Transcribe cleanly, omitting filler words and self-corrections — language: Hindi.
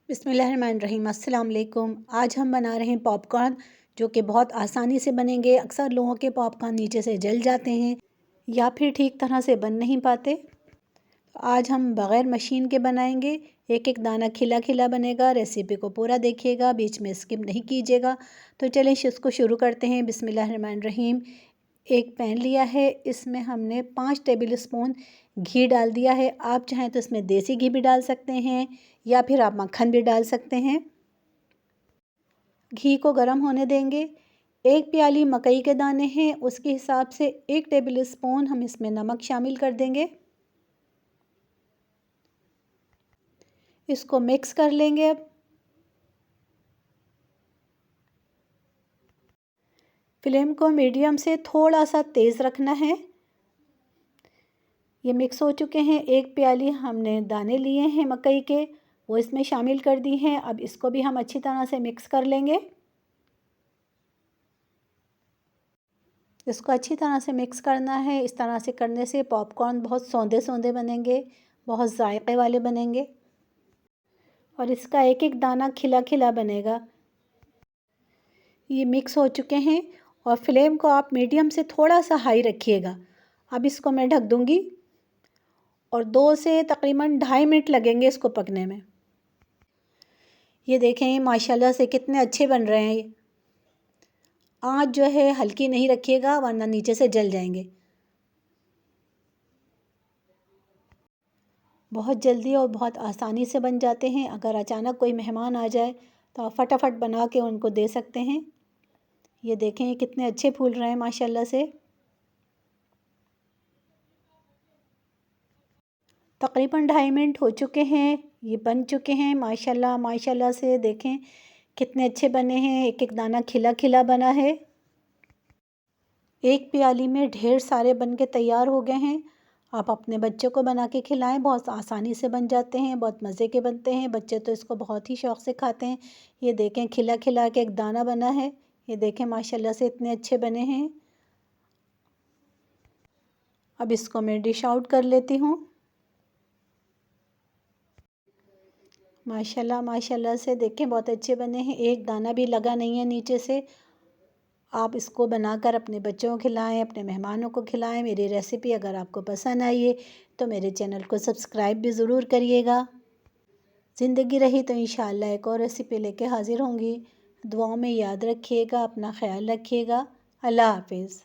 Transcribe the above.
बिस्मिल्लाहिर्रहमानिर्रहीम। अस्सलाम वालेकुम। आज हम बना रहे हैं पॉपकॉर्न, जो कि बहुत आसानी से बनेंगे। अक्सर लोगों के पॉपकॉर्न नीचे से जल जाते हैं या फिर ठीक तरह से बन नहीं पाते। आज हम बग़ैर मशीन के बनाएंगे। एक एक दाना खिला खिला बनेगा। रेसिपी को पूरा देखिएगा, बीच में स्किप नहीं कीजिएगा। तो चलें इसको शुरू करते हैं। बिस्मिल्लाहिर्रहमानिर्रहीम। एक पैन लिया है, इसमें हमने 5 टेबल स्पून घी डाल दिया है। आप चाहें तो इसमें देसी घी भी डाल सकते हैं या फिर आप मक्खन भी डाल सकते हैं। घी को गर्म होने देंगे। 1 प्याली मकई के दाने हैं, उसके हिसाब से 1 टेबल स्पून हम इसमें नमक शामिल कर देंगे। इसको मिक्स कर लेंगे। अब फ्लेम को मीडियम से थोड़ा सा तेज़ रखना है। ये मिक्स हो चुके हैं। 1 प्याली हमने दाने लिए हैं मकई के, वो इसमें शामिल कर दी हैं। अब इसको भी हम अच्छी तरह से मिक्स कर लेंगे। इसको अच्छी तरह से मिक्स करना है। इस तरह से करने से पॉपकॉर्न बहुत सौंदे सौंदे बनेंगे, बहुत जायके वाले बनेंगे और इसका एक एक दाना खिला खिला बनेगा। ये मिक्स हो चुके हैं और फ्लेम को आप मीडियम से थोड़ा सा हाई रखिएगा। अब इसको मैं ढक दूँगी और 2 से तकरीबन 2.5 मिनट लगेंगे इसको पकने में। ये देखें माशाल्लाह से कितने अच्छे बन रहे हैं। ये आँच जो है हल्की नहीं रखिएगा, वरना नीचे से जल जाएंगे। बहुत जल्दी और बहुत आसानी से बन जाते हैं। अगर अचानक कोई मेहमान आ जाए तो आप फटाफट बना के उनको दे सकते हैं। ये देखें ये कितने अच्छे फूल रहे हैं माशाल्लाह से। तकरीबन 2.5 मिनट हो चुके हैं, ये बन चुके हैं माशाल्लाह। माशाल्लाह से देखें कितने अच्छे बने हैं। एक एक दाना खिला खिला बना है। एक प्याली में ढेर सारे बन के तैयार हो गए हैं। आप अपने बच्चों को बना के खिलाएं, बहुत आसानी से बन जाते हैं, बहुत मज़े के बनते हैं। बच्चे तो इसको बहुत ही शौक़ से खाते हैं। ये देखें खिला खिला के एक दाना बना है। ये देखें माशाल्लाह से इतने अच्छे बने हैं। अब इसको मैं डिश आउट कर लेती हूँ। माशाल्लाह माशाल्लाह से देखें बहुत अच्छे बने हैं। एक दाना भी लगा नहीं है नीचे से। आप इसको बनाकर अपने बच्चों को खिलाएं, अपने मेहमानों को खिलाएं। मेरी रेसिपी अगर आपको पसंद आई है तो मेरे चैनल को सब्सक्राइब भी ज़रूर करिएगा। ज़िंदगी रही तो इंशाअल्लाह एक और रेसिपी लेके हाज़िर होंगी। दुआओं में याद रखिएगा, अपना ख्याल रखिएगा। अल्लाह हाफ़िज़।